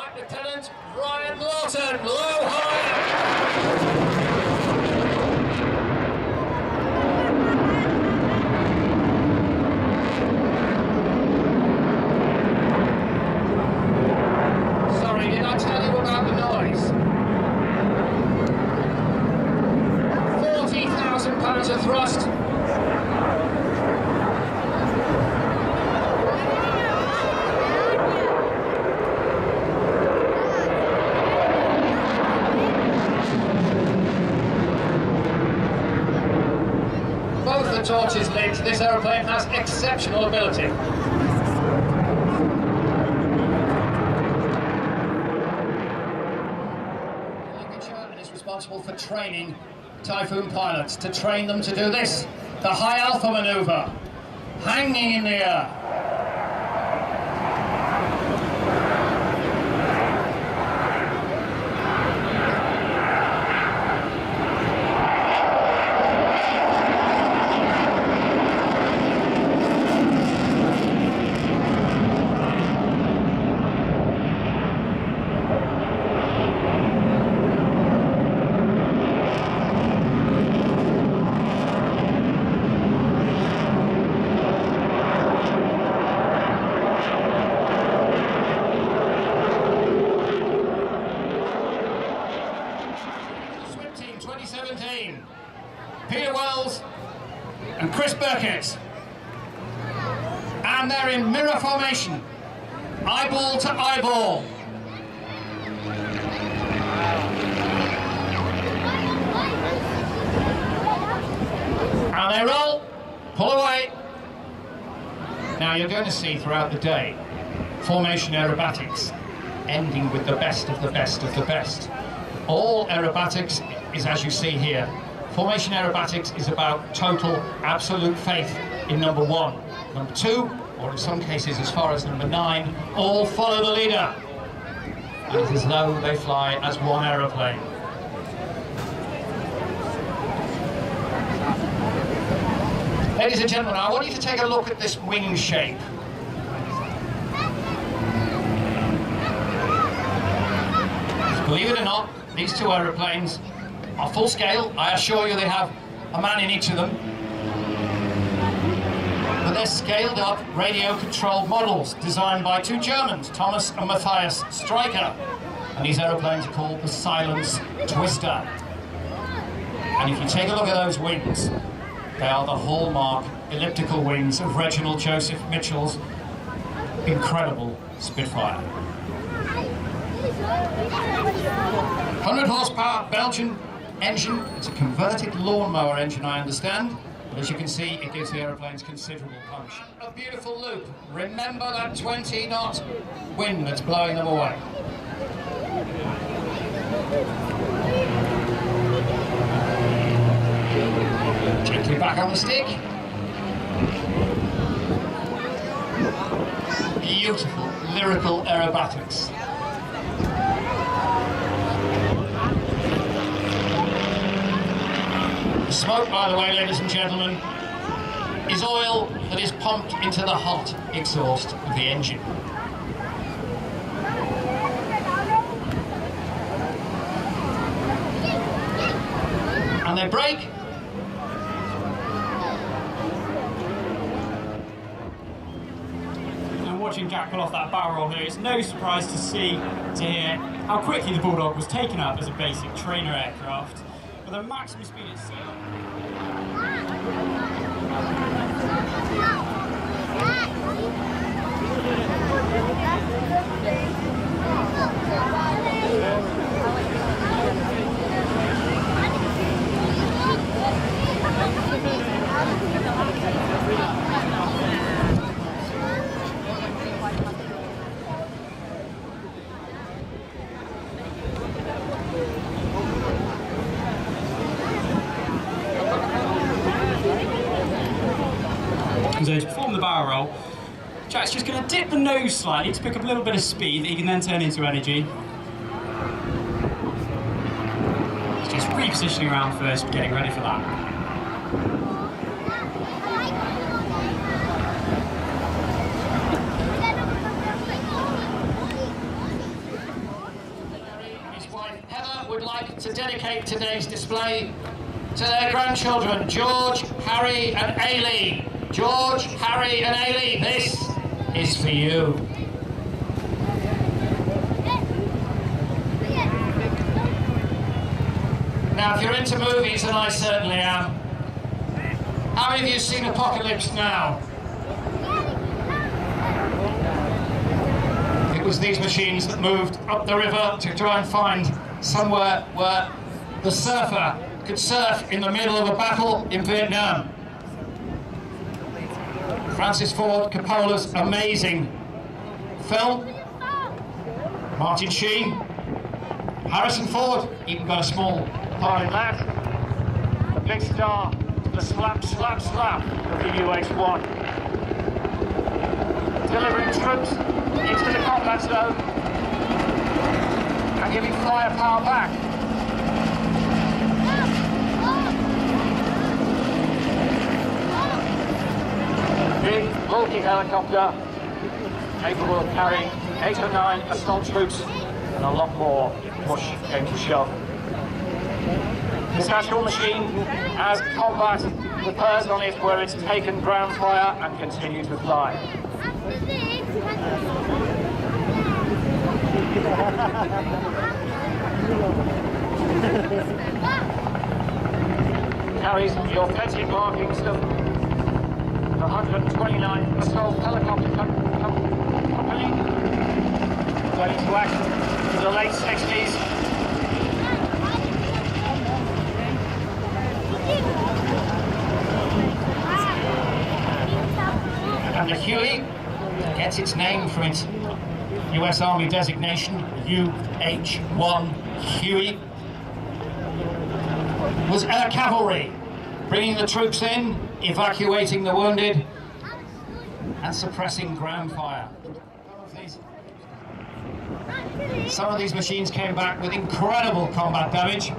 Flight Lieutenant Ryan Lawton, low high. Sorry, did I tell you about the noise? 40,000 pounds of thrust. Both the torches lit. This aeroplane has exceptional ability. And is responsible for training Typhoon pilots, to train them to do this, the high alpha maneuver, hanging in the air. Peter Wells and Chris Burkett, and they're in mirror formation, eyeball to eyeball. And they roll, pull away. Now you're going to see throughout the day formation aerobatics ending with the best of the best of the best. All aerobatics is as you see here. Formation aerobatics is about total, absolute faith in number one. Number two, or in some cases as far as number 9, all follow the leader. And it is as though they fly as one aeroplane. Ladies and gentlemen, I want you to take a look at this wing shape. Believe it or not, these two aeroplanes are full scale. I assure you they have a man in each of them. But they're scaled up radio controlled models designed by 2 Germans, Thomas and Matthias Streicher. And these aeroplanes are called the Silence Twister. And if you take a look at those wings, they are the hallmark elliptical wings of Reginald Joseph Mitchell's incredible Spitfire. 100 horsepower Belgian engine. It's a converted lawnmower engine, I understand, but as you can see, it gives the aeroplanes considerable punch. A beautiful loop. Remember that 20-knot wind that's blowing them away. Gently back on the stick. Beautiful, lyrical aerobatics. The smoke, by the way, ladies and gentlemen, is oil that is pumped into the hot exhaust of the engine. And they brake. And watching Jack pull off that barrel roll here, it's no surprise to hear how quickly the Bulldog was taken up as a basic trainer aircraft. With a maximum speed at sea. So to perform the barrel roll, Jack's just going to dip the nose slightly to pick up a little bit of speed that he can then turn into energy. He's just repositioning around first, getting ready for that. would like to dedicate today's display to their grandchildren, George, Harry and Ailey. George, Harry and Ailey, this is for you. Now, if you're into movies, and I certainly am, how many of you have seen Apocalypse Now? It was these machines that moved up the river to try and find somewhere where the surfer could surf in the middle of a battle in Vietnam. Francis Ford Coppola's amazing film. Martin Sheen. Harrison Ford even got a small part in that. The big star, the slap, slap, slap of the UH-1. Delivering troops into the combat zone and giving firepower back. Big, bulky helicopter, capable of carrying 8 or 9 assault troops and a lot more push came to shove. This actual machine has combat repairs on it where it's taken ground fire and continued to fly. Carries the authentic markings of the 129th Assault Helicopter Company, going into action in the late 60s. And the Huey gets its name from its US Army designation, UH-1 Huey. Was air cavalry, bringing the troops in, evacuating the wounded, and suppressing ground fire. Some of these machines came back with incredible combat damage.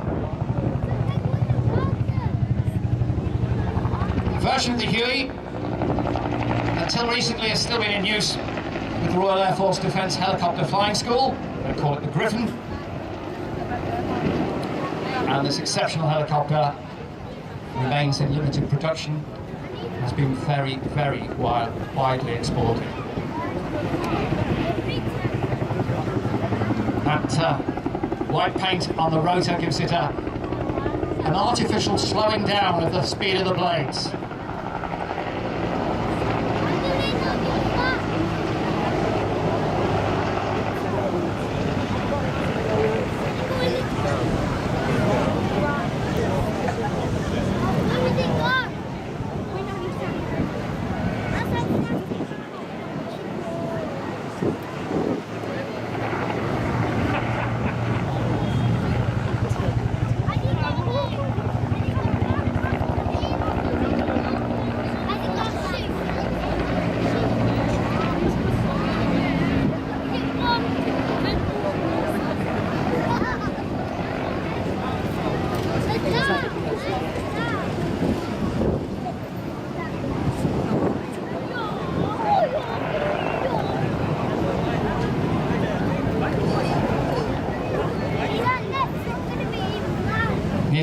The version of the Huey, until recently, has still been in use with the Royal Air Force Defence Helicopter Flying School. They call it the Griffin. And this exceptional helicopter remains in limited production, has been very, very widely exported. That white paint on the rotor gives it an artificial slowing down of the speed of the blades.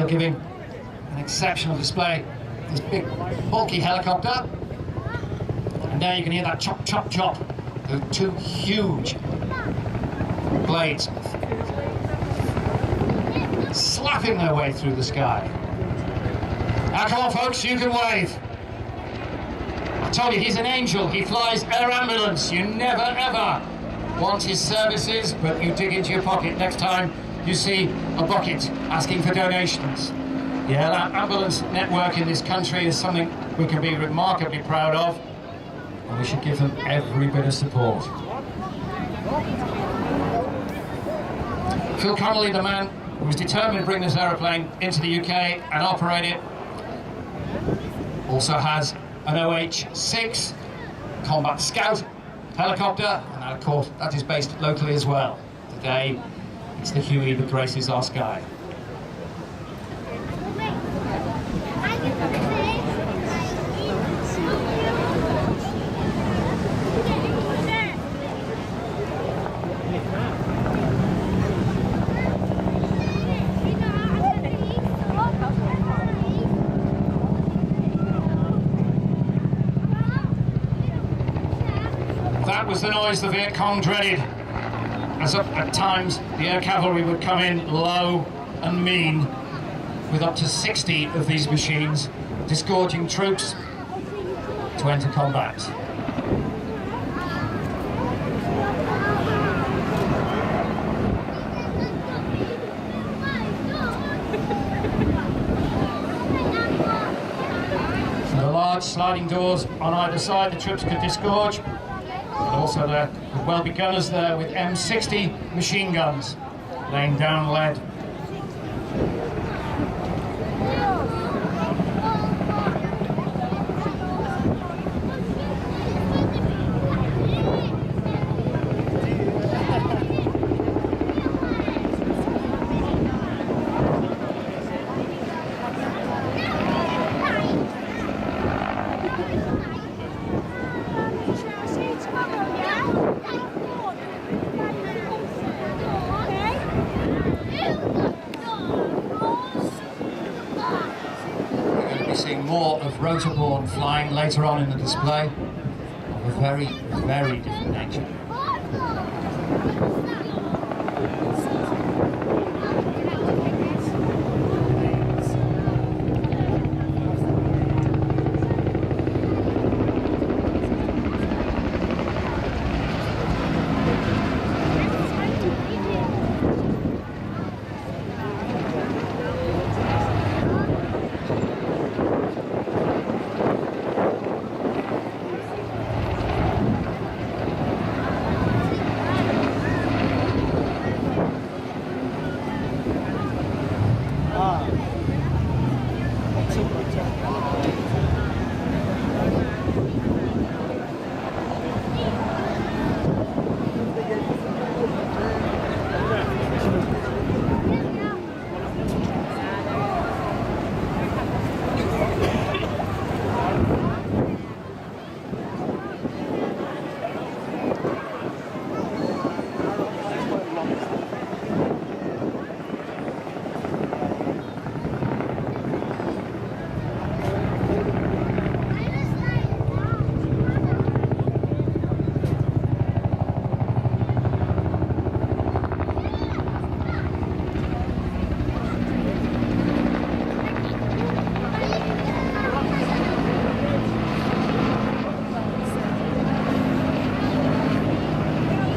Giving an exceptional display. This big, bulky helicopter. And now you can hear that chop, chop, chop. The two huge blades slapping their way through the sky. Now come on folks, you can wave. I told you, he's an angel. He flies air ambulance. You never ever want his services, but you dig into your pocket next time you see a bucket asking for donations. Yeah, that ambulance network in this country is something we can be remarkably proud of, and we should give them every bit of support. Phil Connolly, the man who was determined to bring this aeroplane into the UK and operate it, also has an OH-6 Combat Scout helicopter, and of course that is based locally as well. Today, it's the Huey that graces our sky. was the noise the Viet Cong dreaded, as at times the air cavalry would come in low and mean with up to 60 of these machines, disgorging troops to enter combat. From the large sliding doors on either side, the troops could disgorge. But also there could well be gunners there with M60 machine guns laying down lead. Seeing more of rotorborne flying later on in the display of a very, very different nature.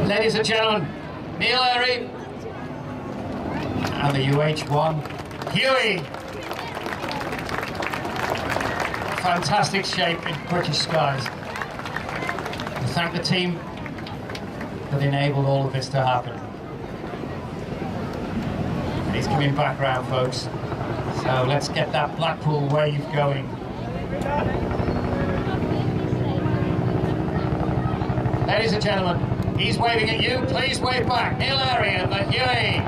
Ladies and gentlemen, Neil Airy and the UH-1 Huey. Fantastic shape in British skies. We thank the team that enabled all of this to happen. And he's coming back round, folks. So let's get that Blackpool wave going. Ladies and gentlemen, he's waving at you, please wave back. Neil Airy and the Huey.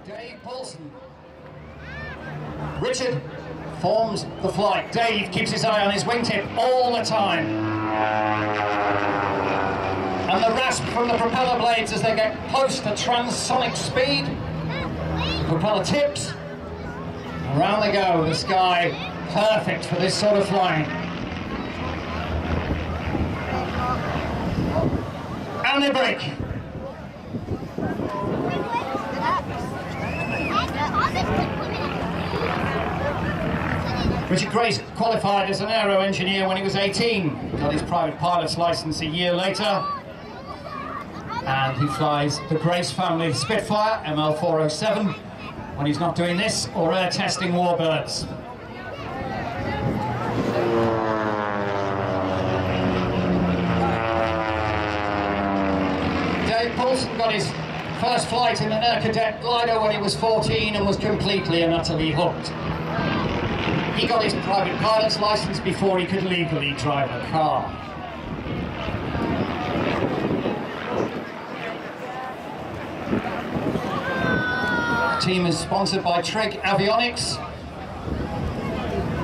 Dave Paulson. Richard forms the flight. Dave keeps his eye on his wingtip all the time. And the rasp from the propeller blades as they get close to transonic speed. The propeller tips. And round they go. The sky perfect for this sort of flying. And they break. Richard Grace qualified as an aero engineer when he was 18, got his private pilot's license a year later, and he flies the Grace family Spitfire ML407 when he's not doing this or air testing warbirds. Dave Paulson got his first flight in an Air Cadet glider when he was 14 and was completely and utterly hooked. He got his private pilot's license before he could legally drive a car. The team is sponsored by Trig Avionics.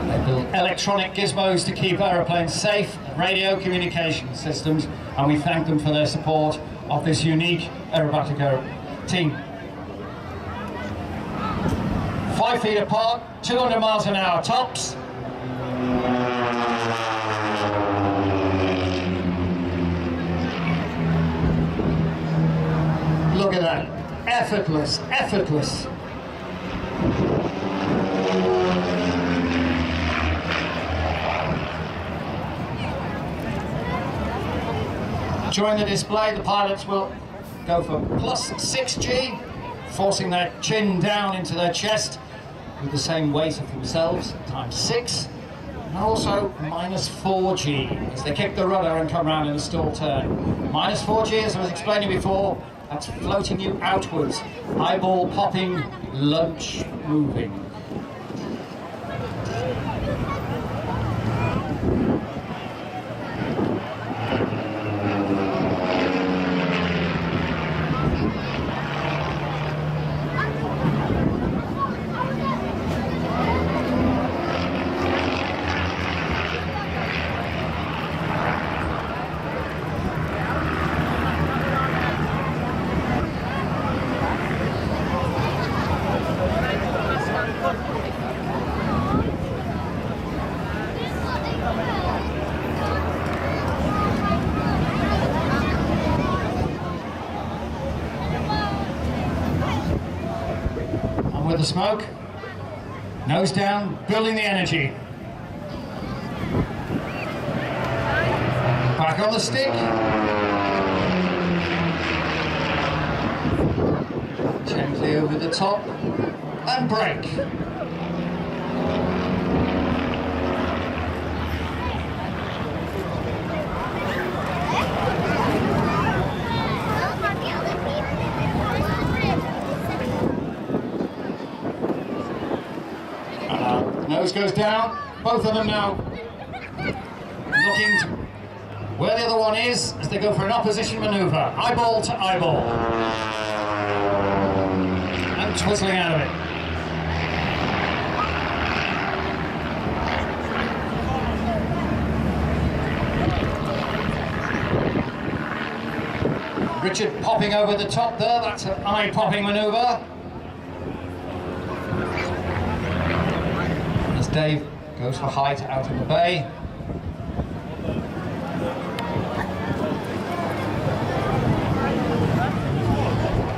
They built electronic gizmos to keep aeroplanes safe, radio communication systems, and we thank them for their support of this unique aerobatic team. 5 feet apart, 200 miles an hour tops. Look at that, effortless, effortless. During the display, the pilots will go for plus 6G, forcing their chin down into their chest with the same weight of themselves, times 6, and also minus 4G as they kick the rudder and come round in a stall turn. Minus 4G, as I was explaining before, that's floating you outwards, eyeball popping, lunch moving. With the smoke, nose down, building the energy. Back on the stick. Gently over the top and brake. Nose goes down, both of them now looking to where the other one is as they go for an opposition maneuver, eyeball to eyeball, and twizzling out of it. Richard popping over the top there, that's an eye-popping maneuver. Dave goes for height out in the bay.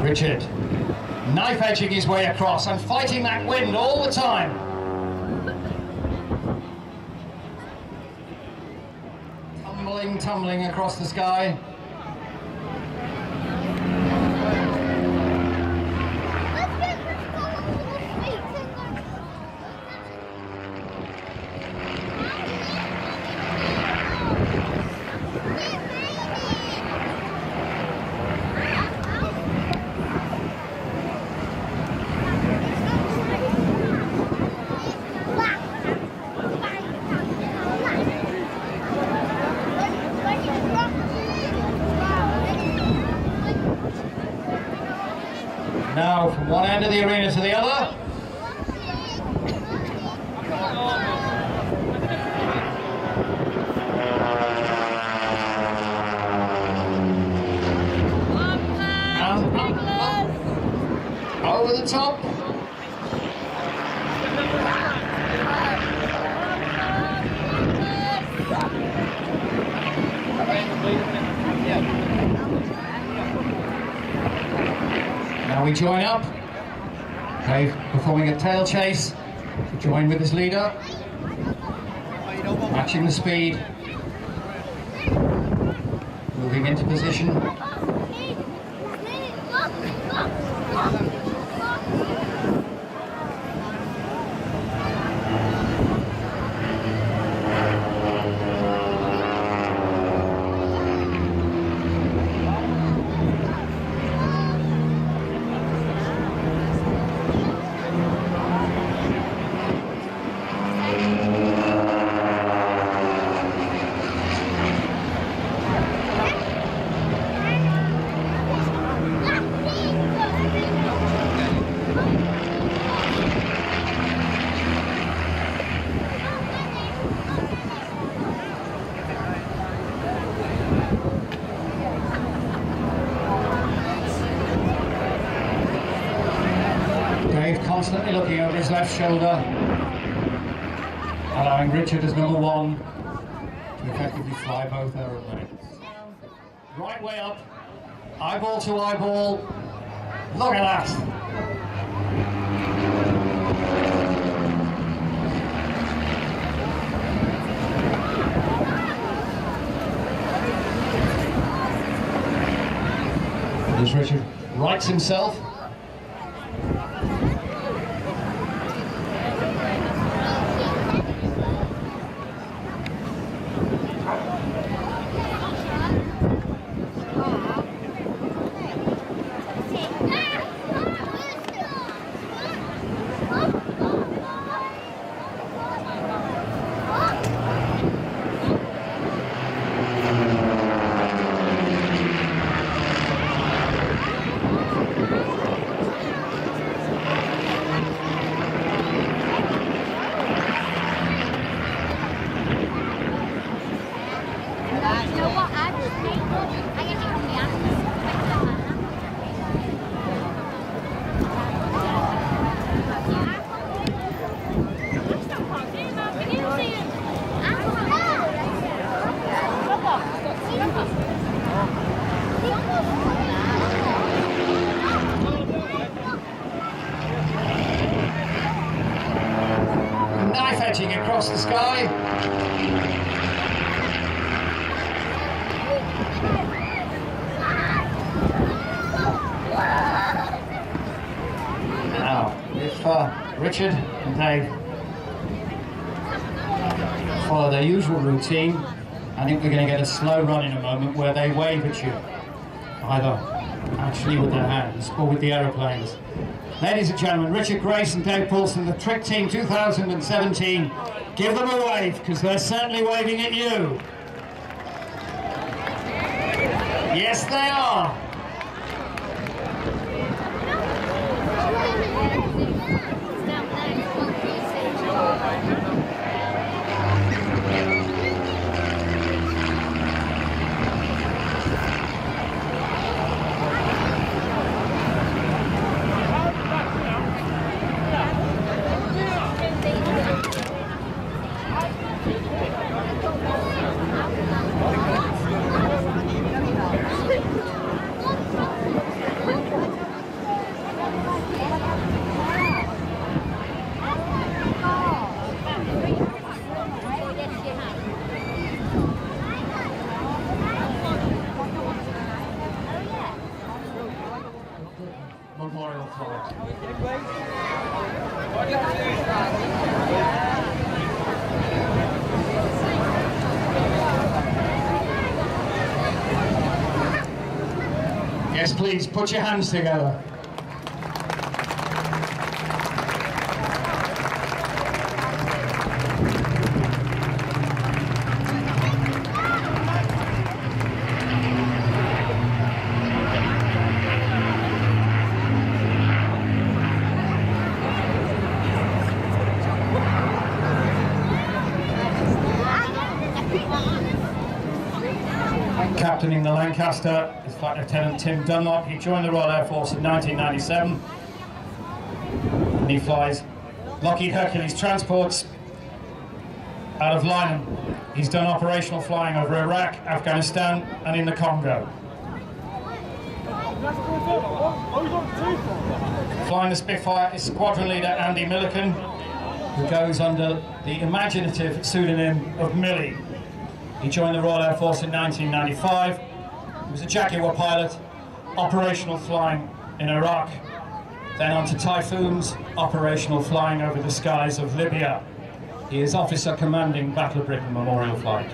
Richard, knife edging his way across and fighting that wind all the time. Tumbling across the sky. Now from one end of the arena to the other. And up, over the top. Now we join up. Dave performing a tail chase to join with his leader. Matching the speed. Moving into position. constantly looking over his left shoulder, allowing Richard as number one to effectively fly both aeroplanes. Right way up, eyeball to eyeball. Look at that! As Richard rights himself. Knife edging across the sky. Now, if Richard and Dave follow their usual routine, I think we're going to get a slow run in a moment where they wave at you, either actually with their hands or with the aeroplanes. Ladies and gentlemen, Richard Grace and Dave Paulson, the Trick Team 2017. Give them a wave, because they're certainly waving at you. Yes, they are. Memorial flight. Yes, please, put your hands together. Captaining the Lancaster is Flight Lieutenant Tim Dunlop. He joined the Royal Air Force in 1997 and he flies Lockheed Hercules transports out of Lynham. He's done operational flying over Iraq, Afghanistan and in the Congo. Flying the Spitfire is Squadron Leader Andy Milliken, who goes under the imaginative pseudonym of Millie. He joined the Royal Air Force in 1995. He was a Jaguar pilot, operational flying in Iraq, then on to Typhoons, operational flying over the skies of Libya. He is Officer Commanding Battle of Britain Memorial Flight.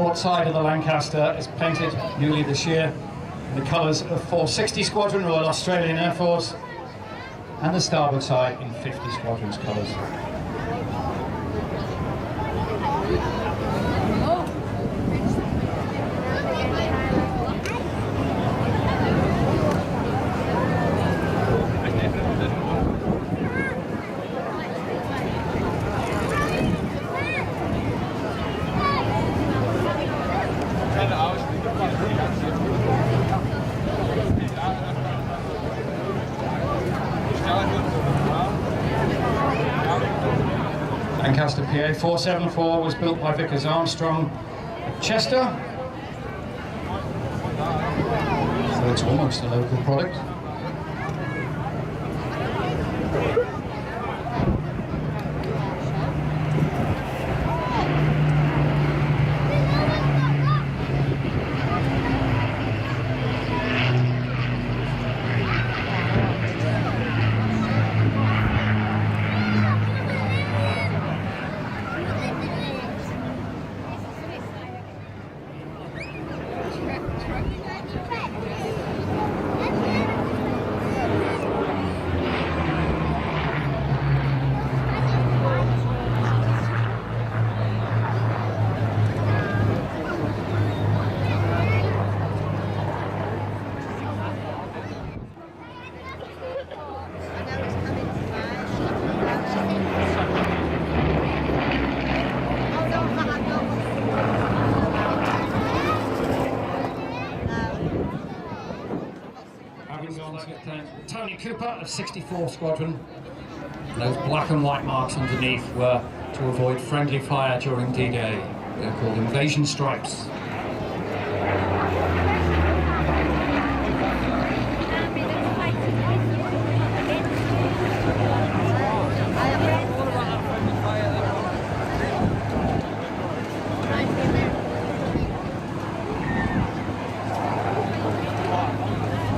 port side of the Lancaster is painted newly this year in the colours of 460 Squadron, Royal Australian Air Force, and the starboard side in 50 Squadron's colours. Lancaster PA 474 was built by Vickers Armstrong at Chester, so it's almost a local product. Tony Cooper of 64 Squadron. Those black and white marks underneath were to avoid friendly fire during D-Day. They're called invasion stripes.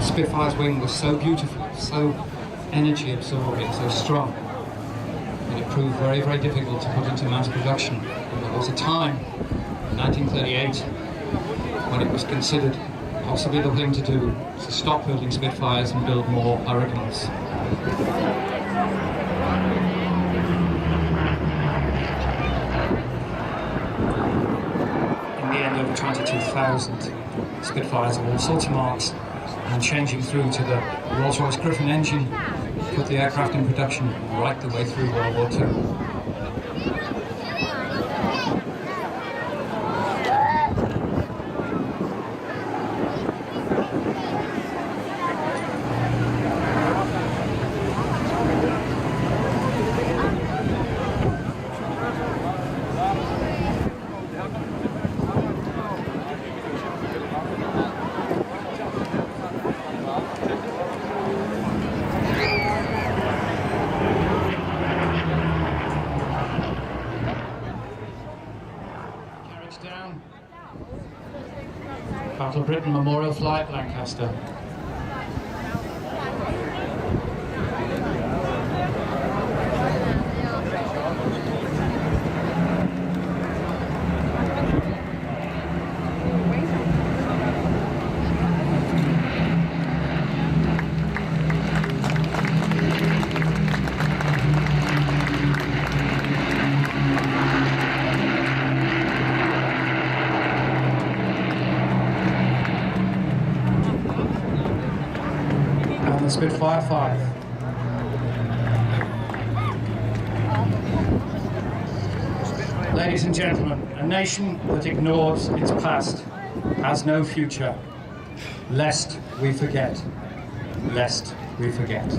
Spitfire's wing was so beautiful, so energy absorbing, so strong, that it proved very, very difficult to put into mass production. And there was a time, in 1938, when it was considered possibly the thing to do to stop building Spitfires and build more Hurricanes. In the end, over 22,000 Spitfires of all sorts of marks, and changing through to the Rolls-Royce Griffin engine, put the aircraft in production right the way through World War II. Down. Battle Britain Memorial Flight, Lancaster. Spitfire 5. Ladies and gentlemen, a nation that ignores its past has no future. Lest we forget. Lest we forget.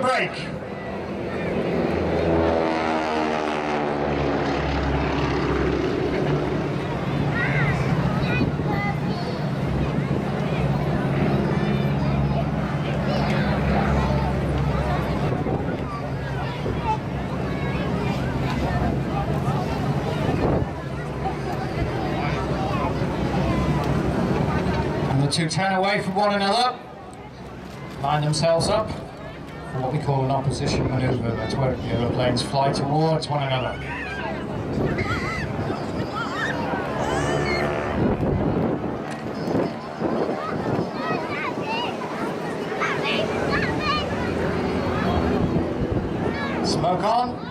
break. And the two turn away from one another, line themselves up for what we call an opposition maneuver. That's where the aeroplanes fly towards one another. Smoke on.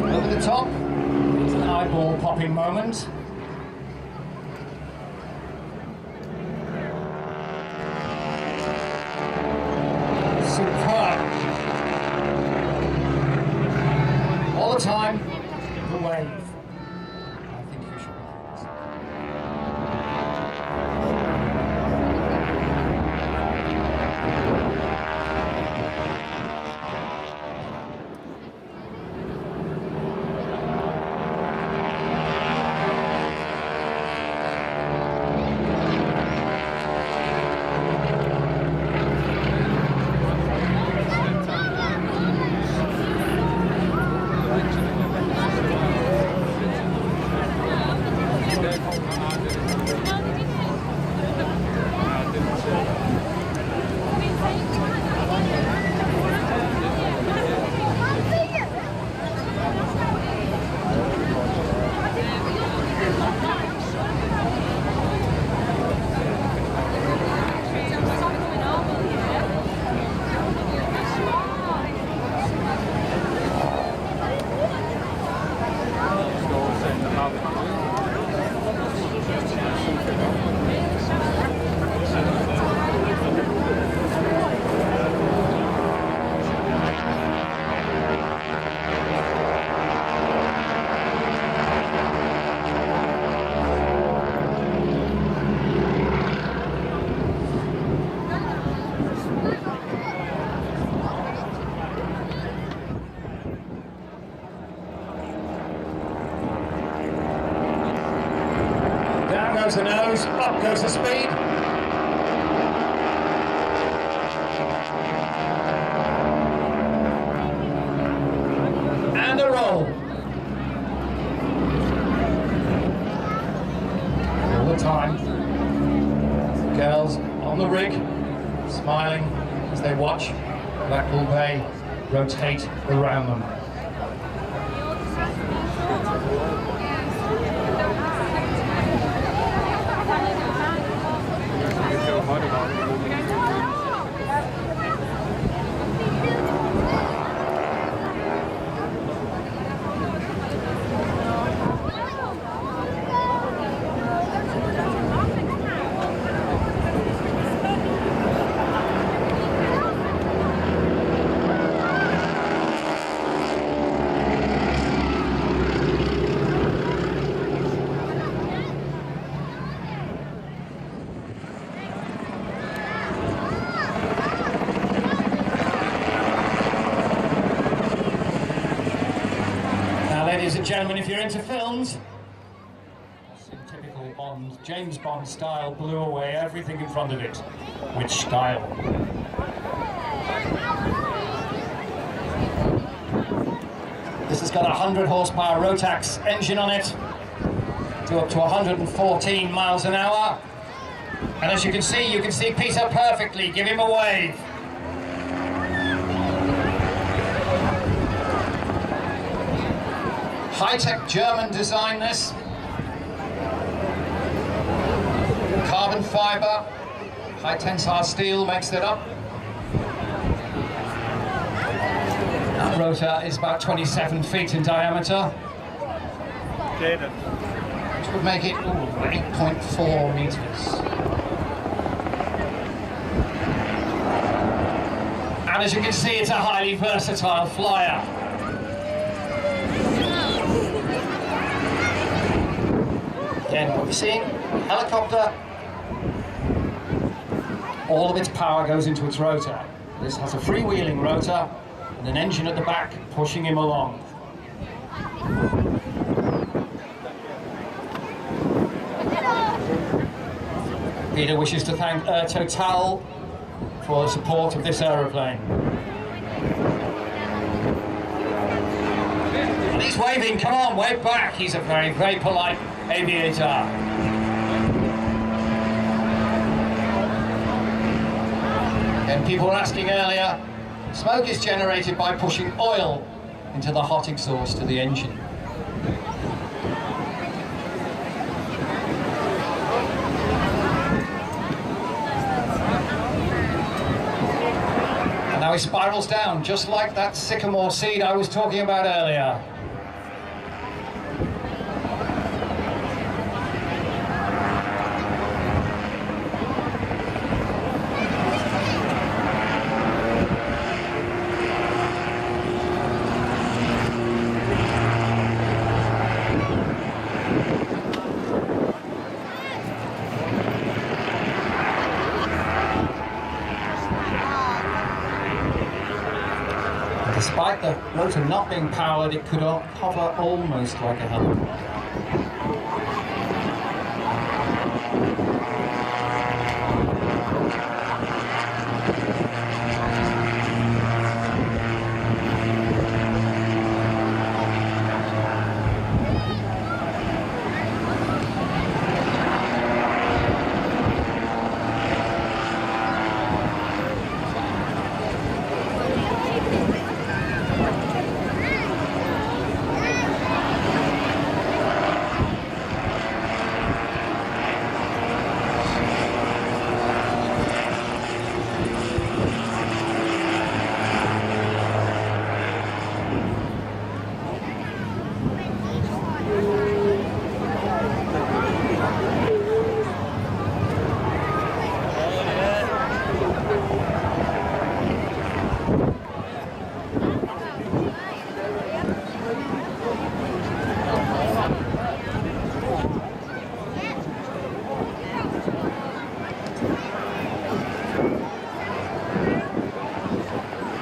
Over the top, it's an eyeball popping moment. Superb. All the time, the wave. I think you should be pleased. Down goes the nose, up goes the speed. And a roll. All the time. Girls on the rig, smiling as they watch Blackpool Bay rotate around them. Ladies and gentlemen, if you're into films, in typical Bond, James Bond style, blew away everything in front of it. Which style? This has got a 100 horsepower Rotax engine on it, to up to 114 miles an hour. And as you can see Peter perfectly. Give him a wave. High-tech German design this. Carbon fibre, high tensile steel makes it up. That rotor is about 27 feet in diameter, which would make it 8.4 meters. And as you can see, it's a highly versatile flyer. Again, what you're seeing, helicopter, all of its power goes into its rotor. This has a freewheeling rotor and an engine at the back pushing him along. Peter wishes to thank Total for the support of this aeroplane. And he's waving, come on, wave back. He's a very, very polite aviator. And people were asking earlier, smoke is generated by pushing oil into the hot exhaust of the engine. And now he spirals down, just like that sycamore seed I was talking about earlier. Despite the rotor not being powered, it could hover almost like a helicopter.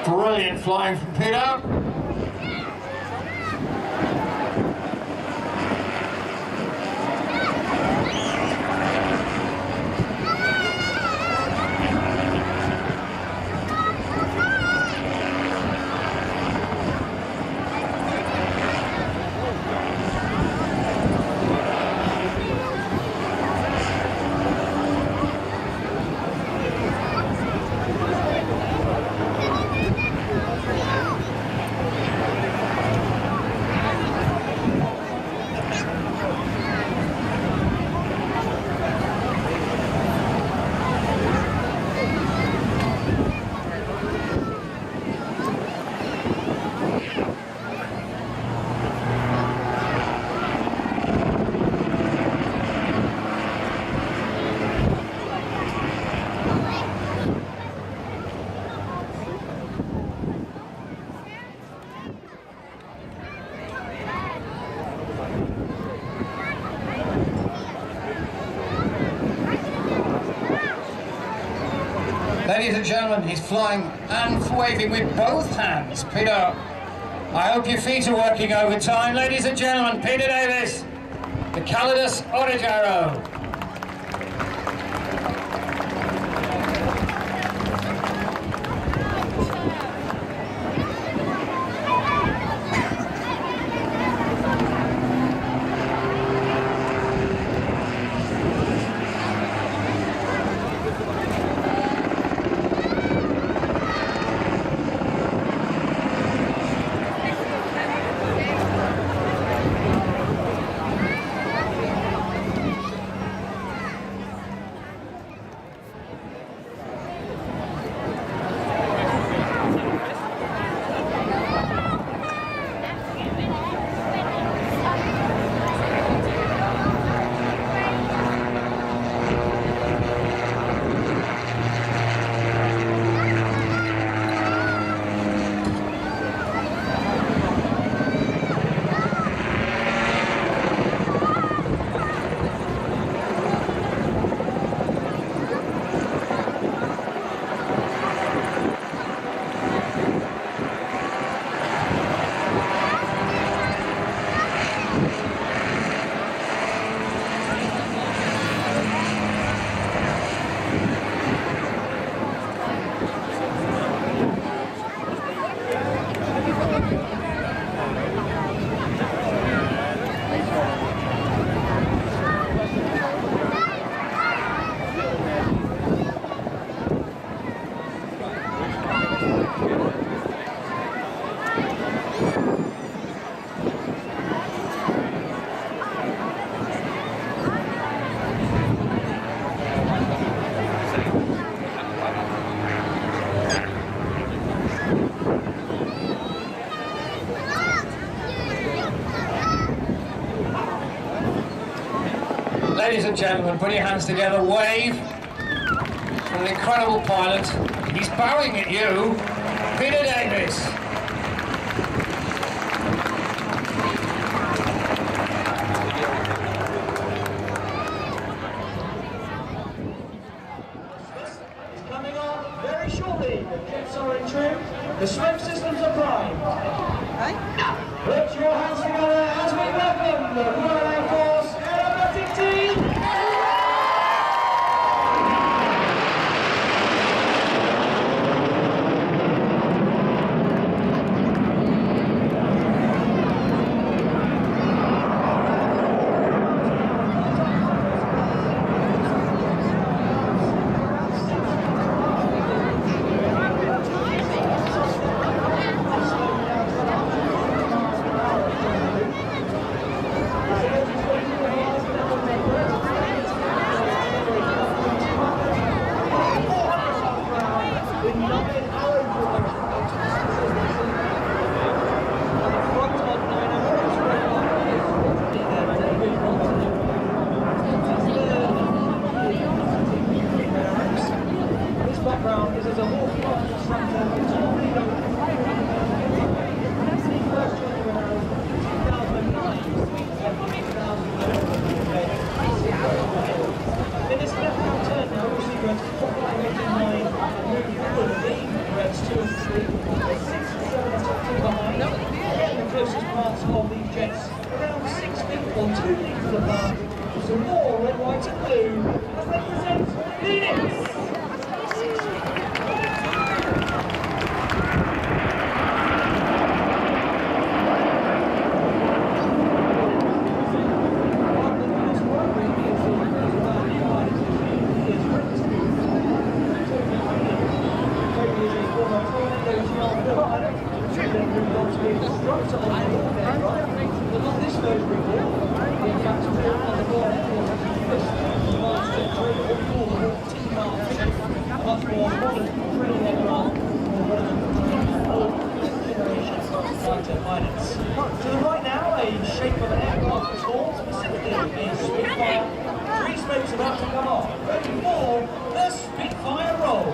Brilliant flying from Peter. Ladies and gentlemen, he's flying and waving with both hands. Peter, I hope your feet are working overtime. Ladies and gentlemen, Peter Davis, the Calidus Origaro. Ladies and gentlemen, put your hands together, wave for the incredible pilot. He's bowing at you, Peter Davis. Coming on very shortly. The jets are in trim. The smoke systems are primed. Put your hands together as we welcome the Royal Air Force Aerobatic Team. Of these jets around 6 feet or 2 meters apart. Some more red, white and blue as they present Phoenix. To the right now, a shape of an aircraft is formed, specifically a Spitfire. 3 smokes about to come off. Ready for the Spitfire roll.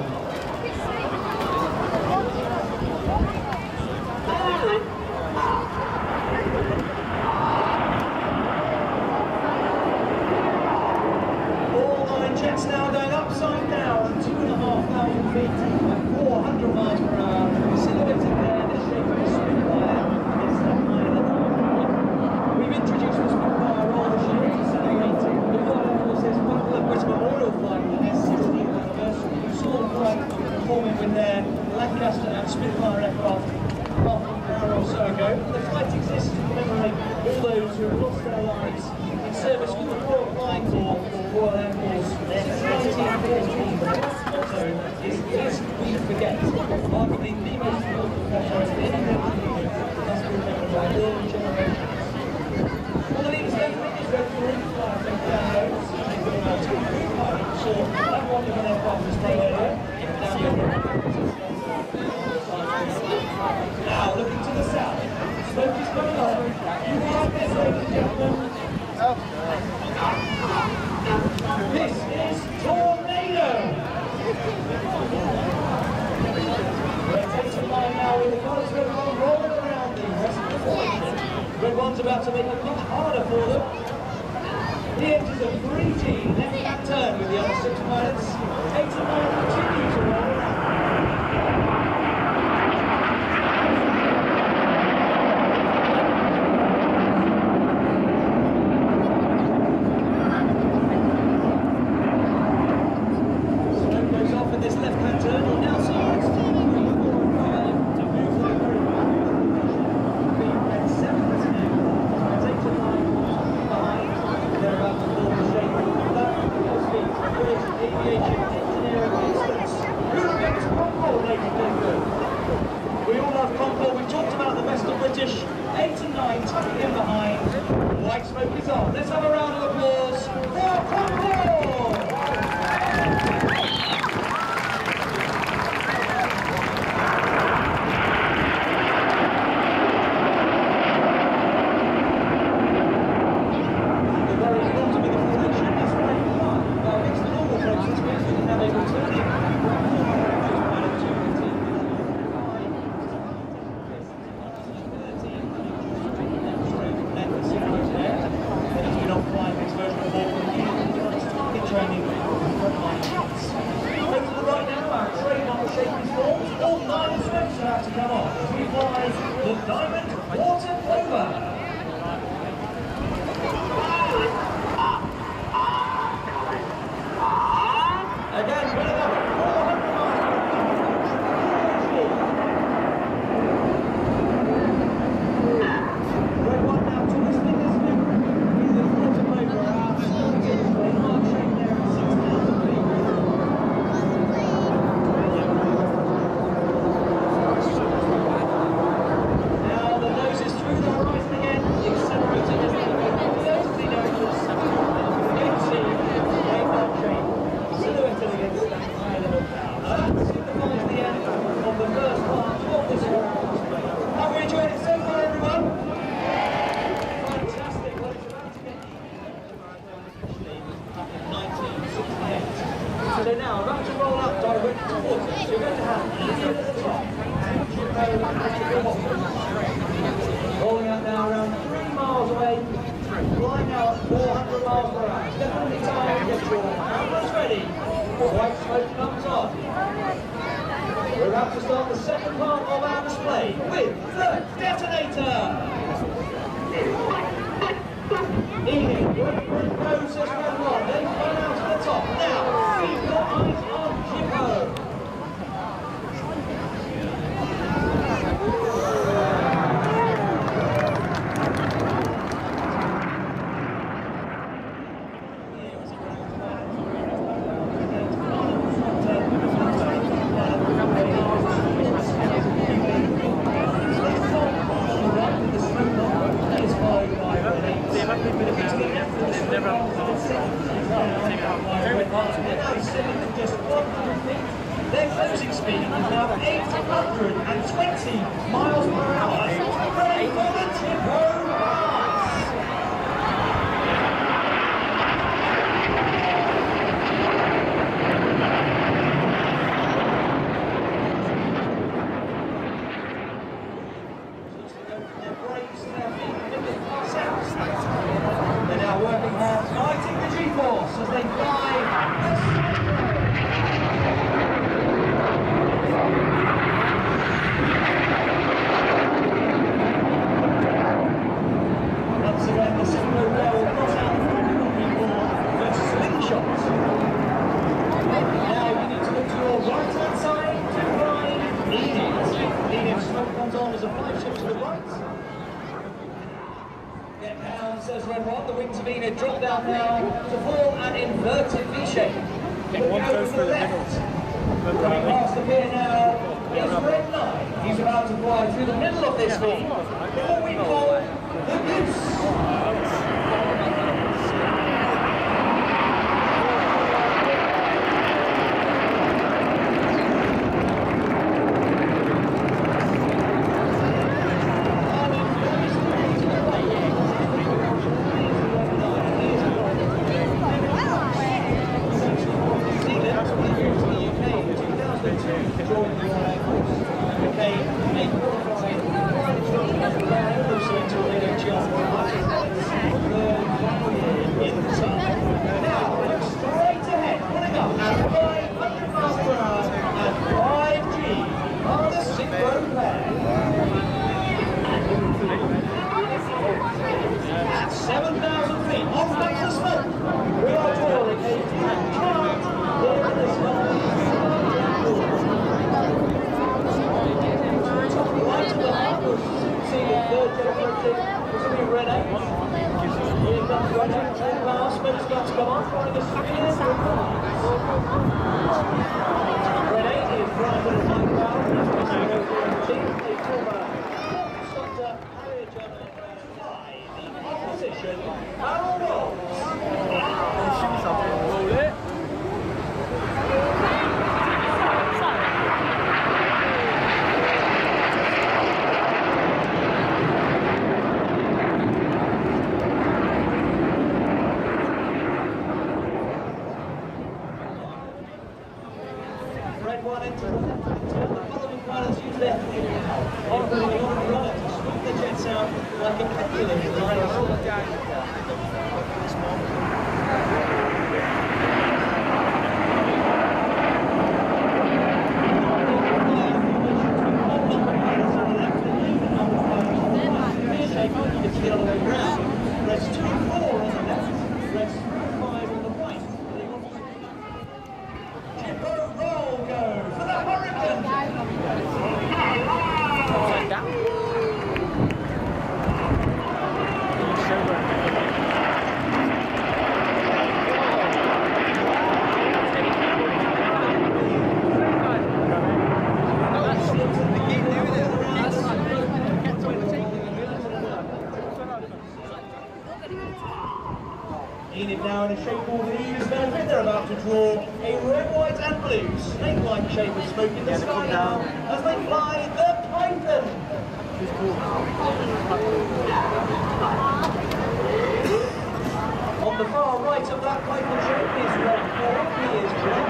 All 9 jets now going upside down, 2,500 feet at 400 miles per hour. Silhouetted there, the shape of a Spitfire. We've introduced the Spitfire roll this year to celebrate the Royal Air Force's Blackpool Airshow memorial flight for their 60th anniversary. You saw the flight performing with their Lancaster and Spitfire aircraft half an hour or so ago. The flight exists to commemorate all those who have lost their lives in service with the Royal Flying Corps or Royal Air Force since 1914. The motto is we forget. Arguably the most important motto of any military must be remembered by all generations. All the leaders left wing is ready for in-flight and downloads. They've got about 2 pilots, so that one of an aircraft display area. Now looking to the south. Smoke is coming on. You have this, ladies and gentlemen. This is Tornado. Rotating line now with the colours red one rolling around the rest of the formation. Red one's about to make it much harder for them. He enters a 3G left-hand turn with the other 6 pilots. 8 and 9 continue to roll around. Aviation engineering experts roll up directly towards us. You're going to have Ian at the top and Jimbo at the bottom. Rolling out now around 3 miles away. Flying now at 400 miles per hour. It's definitely time to get your cameras ready. White smoke comes on. We're about to start the second part of our display with the detonator. Ian, goes as one. They've gone out to the top. Now, keep your eyes on Jimbo. Their closing speed is now 820 miles per hour. Ready for the Jimbo pass. Their brakes and their feet in the pass out. They're now working hard, fighting the G-force as they fly. Once again, the Simbo Bell will cross out the front with slingshots. Now you need to look to your right-hand side to ride Enid. Enid smoke comes on as a 5-ship to the right. Get down, says Red One. The wings of Enid drop down now to form an inverted V-shape. Look out to the left. Coming past the pier now is Red 9. He's about to fly through the middle of this V. What we call the goose. At 7,000 feet, off back to smoke. We are touring a chart here in the sky. Top right of the map, you'll see the third generating, this will be Red 8. Here comes Red 8, 10 miles, smoke's got to come on, trying to spin it. Red 8 is flying with a high power, as we see over in the team. They talk about Dr. Harry John. Opposition, barrel rolls. Roll it. Red 1 into the left turn. The following pilots use their feet now. Putting a lot of rudder to sweep the jets out like a pendulum in the line of it's the other way round. Press 2 and 4 on the left. Press 5 on the right. Jimbo roll go for the Hurricane. Enid now in a shape all the E's benefit. They're about to draw a red, white and blue snake-like shape of smoke in the sky now as they fly the Python. On the far right of that Python shape is Red 4. He is Red.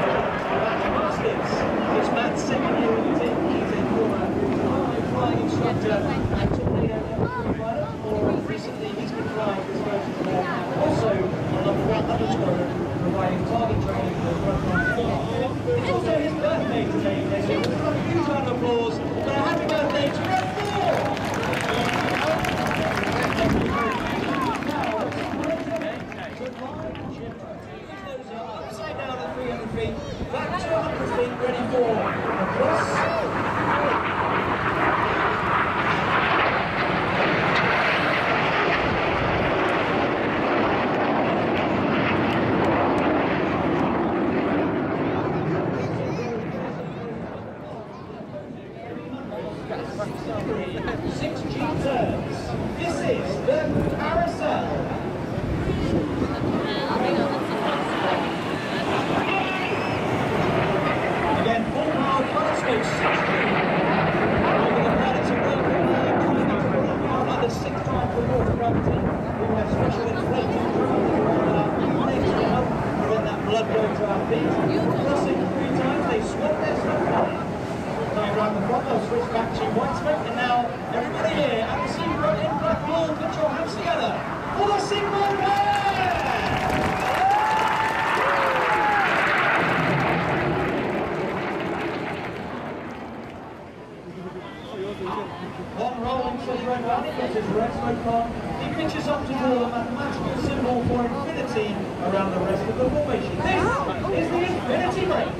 category, 6G turns. This is the carousel. Again, full power telescope 6G. Over the planets of the 6 times the water gravity. We have special inflated drones around our legs to help prevent that blood going to our feet. Crossing 3 times, they swap their stuff on. Coming around the front, they'll switch back to white smoke, and now everybody here at the Seafront in Blackpool, put your hands together for the Seafront Bear! One rolling says red one, puts his red smoke on. He pitches up to draw a mathematical symbol for infinity around the rest of the formation. This is the infinity break.